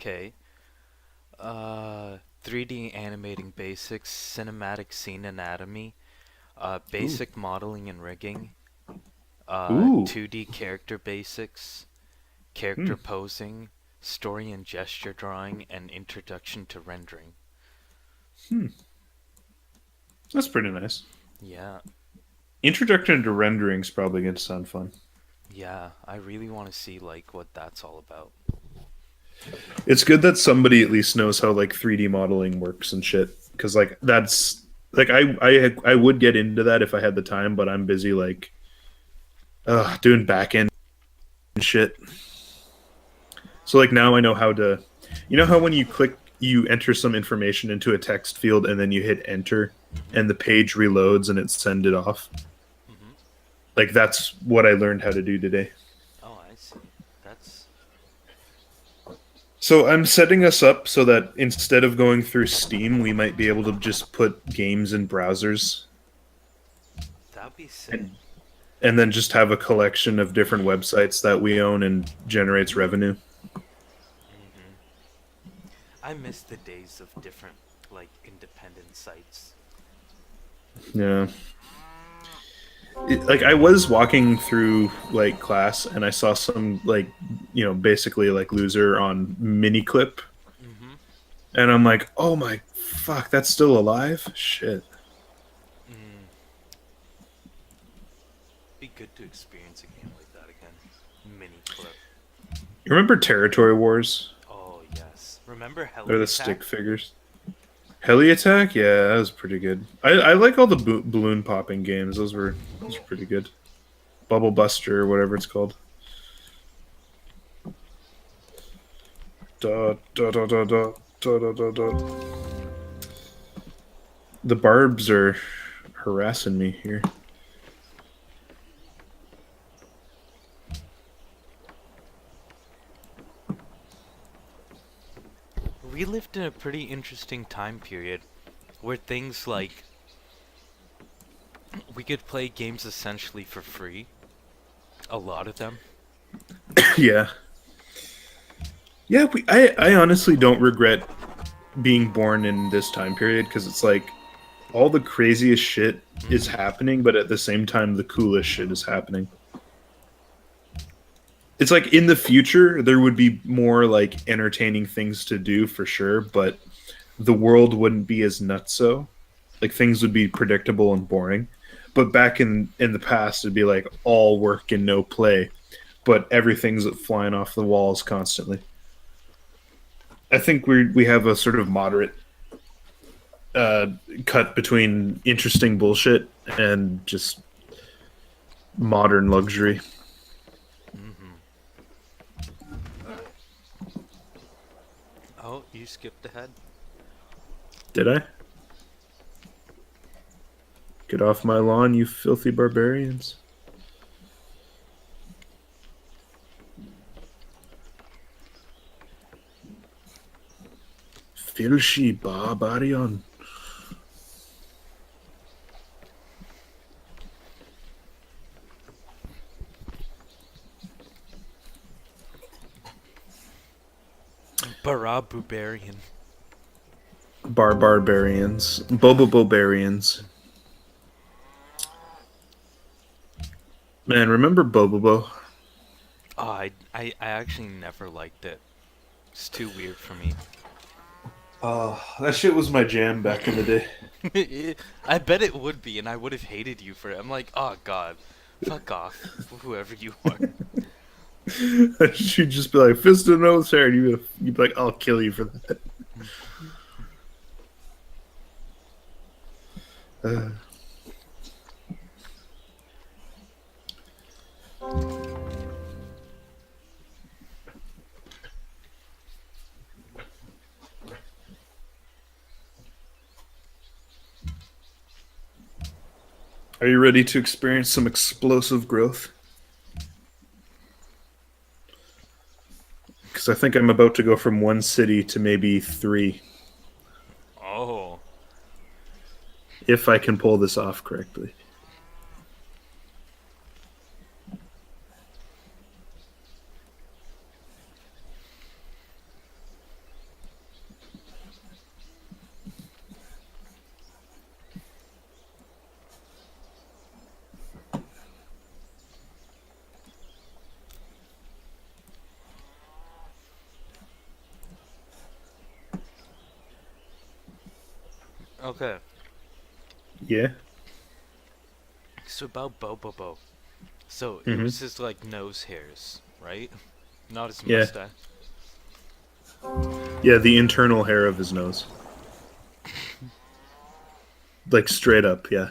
Okay. 3D animating basics, cinematic scene anatomy, Ooh. basic modeling and rigging, Ooh. 2D character basics, Hmm. character posing, story and gesture drawing, and introduction to rendering. Hmm. That's pretty nice. Yeah, Introduction to rendering is probably going to sound fun. yeah, I really want to see like what that's all about. It's good that somebody at least knows how like 3D modeling works and shit. Because like that's like I would get into that if I had the time, but I'm busy like doing back end shit. So like now I know how to. You know how when you click, you enter some information into a text field and then you hit enter, Mhm, and the page reloads and it send it off. mhm. Like that's what I learned how to do today. Oh, I see. That's So I'm setting us up so that instead of going through Steam, we might be able to just put games in browsers that'd be sick. and and then just have a collection of different websites that we own and generates revenue. Mhm. I miss the days of different like independent sites. Yeah. Like I was walking through like class and I saw some like basically like loser on Miniclip Mhm. and I'm like, "Oh my fuck, that's still alive?" Shit. Mm. Be good to experience a game like that again. Mini clip. You remember Territory Wars Oh yes. Remember or Heli the Attack? stick figures? Heli Attack? Yeah, that was pretty good. I like all the balloon popping games. Those were pretty good. Bubble Buster or whatever it's called. Da, da, da, da, da, da, da, da, da. The barbs are harassing me here. We lived in a pretty interesting time period where things like we could play games essentially for free. A lot of them. Yeah, yeah. I honestly don't regret being born in this time period because it's like all the craziest shit is Mhm. happening, but at the same time, the coolest shit is happening. It's like in the future there would be more like entertaining things to do for sure, but the world wouldn't be as nutso. Like things would be predictable and boring. But back in the past, it'd be like all work and no play, but everything's flying off the walls constantly. I think we have a sort of moderate uh, cut between interesting bullshit and just modern luxury. Mhm. Oh, you skipped ahead. Did I get off my lawn, you filthy barbarians? Filthy barbarian. Barabubarian. Barbarians. Bobobobarians. Man, remember Bobobo? Oh, I actually never liked it. It's too weird for me. Oh, that shit was my jam back in the day. I bet it would be, and I would have hated you for it. I'm like, oh god, fuck off, whoever you are. She'd just be like, fist of nose hair, and you'd be like, I'll kill you for that. Uh, are you ready to experience some explosive growth? Because I think I'm about to go from one city to maybe three, Oh, if I can pull this off correctly. Okay. Yeah. So about Bobobo. So it Mm-hmm. was his like nose hairs, right? Not his Yeah. mustache. Yeah, the internal hair of his nose. Like straight up, yeah.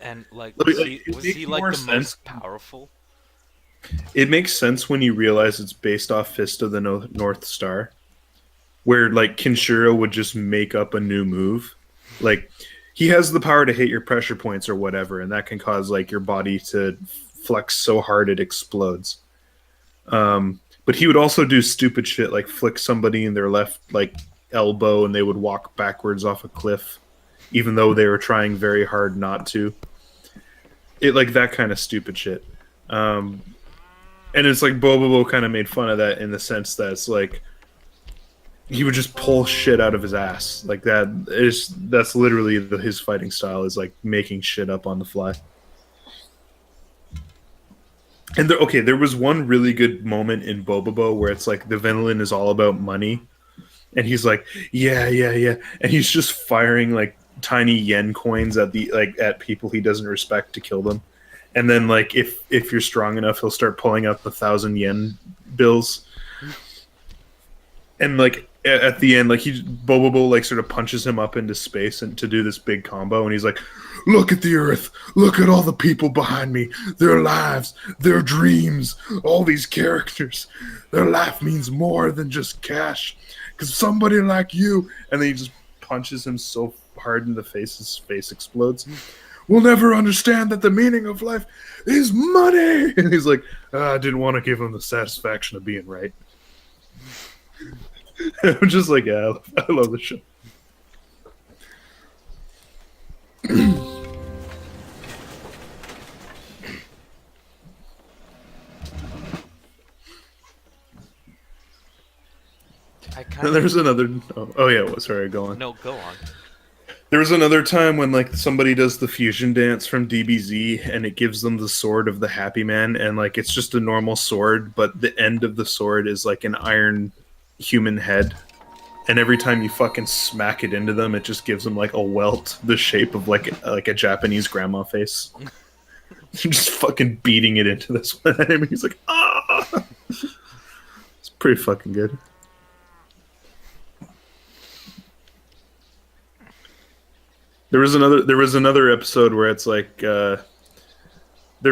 And like It was he makes like more the sense. most powerful? It makes sense when you realize it's based off Fist of the North Star, where like Kinshiro would just make up a new move. Like he has the power to hit your pressure points or whatever, and that can cause like your body to flex so hard it explodes. But he would also do stupid shit like flick somebody in their left like elbow and they would walk backwards off a cliff, even though they were trying very hard not to. It like that kind of stupid shit. Um, and it's like Bobobo kind of made fun of that in the sense that it's like he would just pull shit out of his ass like that. Is that's literally his fighting style is like making shit up on the fly. And there was one really good moment in Bobobo where it's like the villain is all about money, and he's like, yeah, yeah, yeah, and he's just firing like tiny yen coins at the like at people he doesn't respect to kill them, and then like if you're strong enough, he'll start pulling out the 1,000 yen bills, and like at the end, like Bobobo like sort of punches him up into space and to do this big combo, and he's like, "Look at the Earth! Look at all the people behind me! Their lives, their dreams, all these characters. Their life means more than just cash. Because somebody like you," and then he just punches him so hard in the face, his face explodes. "Will never understand that the meaning of life is money." And he's like, "I didn't want to give him the satisfaction of being right." I'm just like, yeah, I love the show. I And kind of there's another. Oh yeah, well, sorry, go on. no. Go on. There was another time when like somebody does the fusion dance from DBZ and it gives them the sword of the Happy Man, and like it's just a normal sword, but the end of the sword is like an iron human head, and every time you fucking smack it into them, it just gives them like a welt the shape of like a Japanese grandma face. You're just fucking beating it into this one enemy. He's like, ah, it's pretty fucking good. There was another episode where it's like they're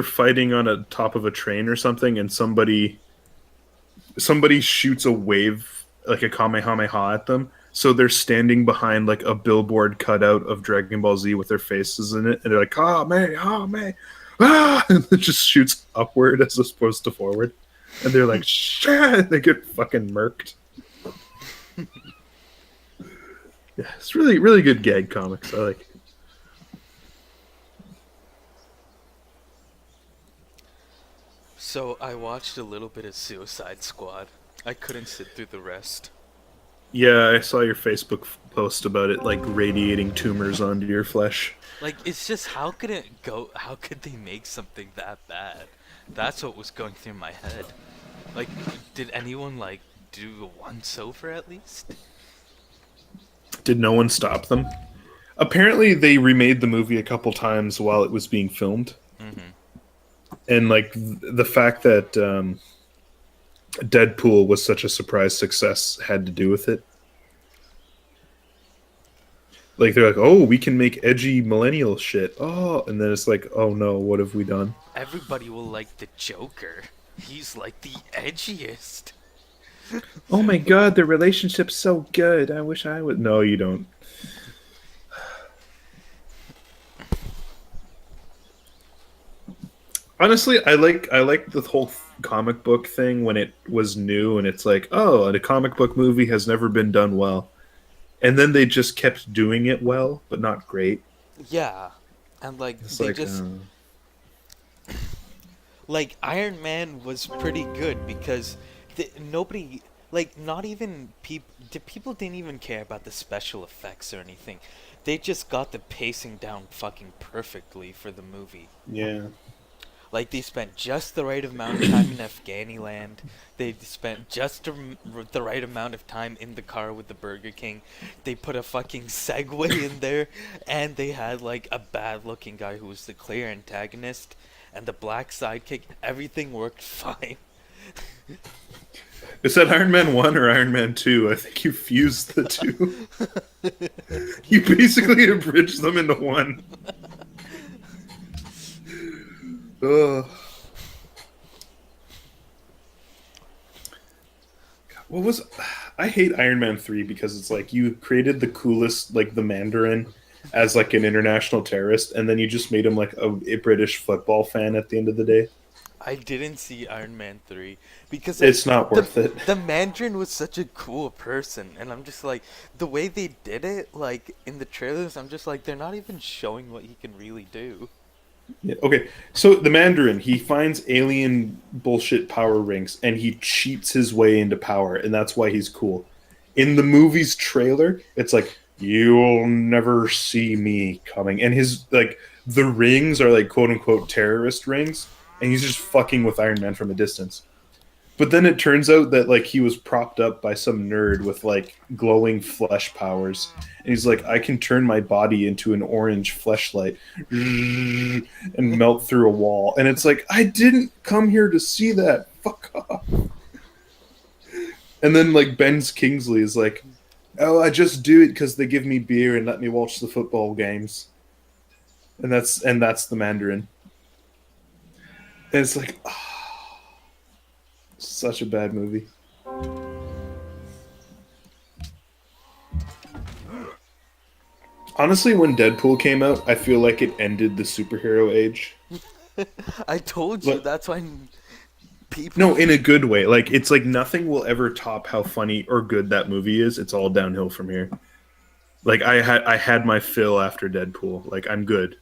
fighting on a top of a train or something, and somebody shoots a wave like a kamehameha at them. So they're standing behind like a billboard cutout of Dragon Ball Z with their faces in it, and they're like, "Ah, me, ah, me, ah!" And it just shoots upward as opposed to forward. And they're like, "Shit!" They get fucking murked. Yeah, it's really, really good gag comics. I like it. So I watched a little bit of Suicide Squad. I couldn't sit through the rest. Yeah, I saw your Facebook post about it, like radiating tumors onto your flesh. Like it's just how could it go? How could they make something that bad? That's what was going through my head. Like, did anyone like do a once over at least? Did no one stop them? Apparently, they remade the movie a couple times while it was being filmed, Mm-hmm. and like the fact that Deadpool was such a surprise success had to do with it. Like they're like, "Oh, we can make edgy millennial shit." Oh, and then it's like, "Oh no, what have we done?" Everybody will like the Joker. He's like the edgiest. Oh my god, the relationship's so good. I wish I would. No, you don't. Honestly, I like the whole comic book thing when it was new, and it's like, oh, a comic book movie has never been done well, and then they just kept doing it well, but not great. Yeah, and like It's they like, just like Iron Man was pretty good because nobody like not even people didn't even care about the special effects or anything. They just got the pacing down fucking perfectly for the movie. yeah. Like they spent just the right amount of time in Afghaniland. They spent just the right amount of time in the car with the Burger King. They put a fucking Segway in there, and they had like a bad-looking guy who was the clear antagonist, and the black sidekick. Everything worked fine. Is that Iron Man 1 or Iron Man 2? I think you fused the two. You basically abridged them into one. Ugh. What was... I hate Iron Man 3 because it's like you created the coolest, like the Mandarin as like an international terrorist, and then you just made him like a British football fan at the end of the day. I didn't see Iron Man 3 because It's not worth it. The Mandarin was such a cool person, and I'm just like, the way they did it, like in the trailers, I'm just like, they're not even showing what he can really do. Yeah, okay, so the Mandarin, he finds alien bullshit power rings and he cheats his way into power, and that's why he's cool. In the movie's trailer, it's like, you'll never see me coming. And his, like, the rings are like quote unquote terrorist rings, and he's just fucking with Iron Man from a distance. But then it turns out that like he was propped up by some nerd with like glowing flesh powers, and he's like, I can turn my body into an orange fleshlight and melt through a wall. And it's like, I didn't come here to see that. Fuck off. And then like Ben Kingsley is like, oh, I just do it because they give me beer and let me watch the football games. And that's the Mandarin. And it's like, oh, such a bad movie. Honestly, when Deadpool came out, I feel like it ended the superhero age. I told you, But- that's why people... No, in a good way. Like, it's like nothing will ever top how funny or good that movie is. It's all downhill from here. Like, I had my fill after Deadpool. Like, I'm good.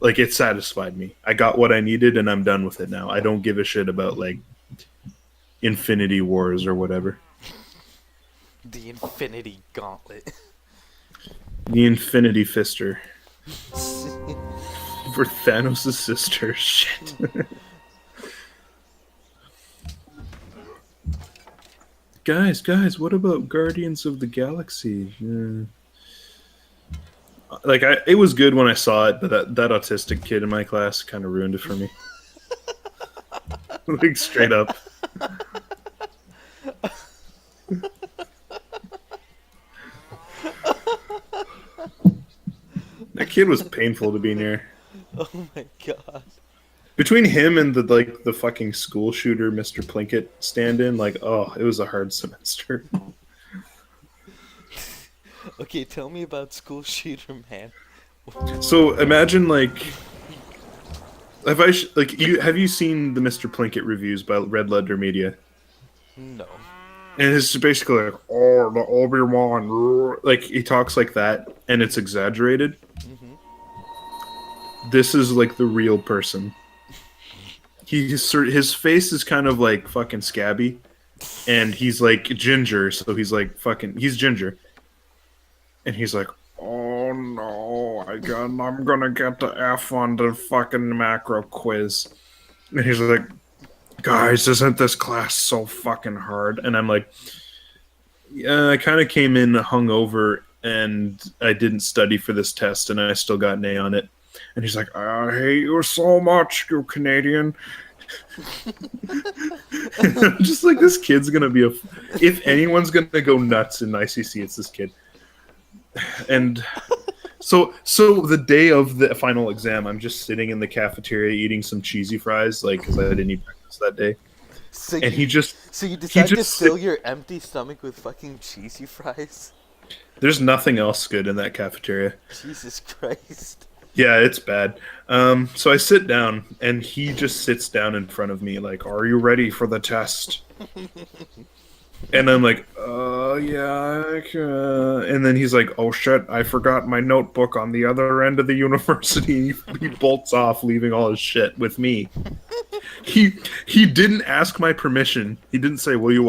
Like, it satisfied me. I got what I needed, and I'm done with it now. I don't give a shit about, like, Infinity Wars or whatever. The Infinity Gauntlet. The Infinity Fister. For Thanos' sister. Shit. Guys, what about Guardians of the Galaxy? Like, it was good when I saw it, but that autistic kid in my class kind of ruined it for me. Like, straight up. That kid was painful to be near. Oh my god. Between him and the fucking school shooter, Mr. Plinkett stand-in, like, oh, it was a hard semester. Okay, tell me about School Shooter Man. So imagine like, have you seen the Mr. Plinkett reviews by Red Letter Media? No. And it's basically like, oh, the Obi-Wan, like he talks like that, and it's exaggerated. Mm-hmm. This is like the real person. His face is kind of like fucking scabby, and he's like ginger, so he's ginger, and he's like, oh no, I'm gonna get the F on the fucking macro quiz, and he's like, guys, isn't this class so fucking hard? And I'm like, yeah, I kind of came in hungover, and I didn't study for this test, and I still got an A on it. And he's like, I hate you so much, you Canadian. I'm just like, this kid's gonna be if anyone's gonna go nuts in ICC, it's this kid. And so the day of the final exam, I'm just sitting in the cafeteria eating some cheesy fries, like, because I didn't eat breakfast that day. So And you decide to fill your empty stomach with fucking cheesy fries? There's nothing else good in that cafeteria. Jesus Christ. Yeah, it's bad. So I sit down, and he just sits down in front of me, like, are you ready for the test? And I'm like, yeah, I can. And then he's like, oh shit, I forgot my notebook on the other end of the university. He bolts off, leaving all his shit with me. He didn't ask my permission. He didn't say, will you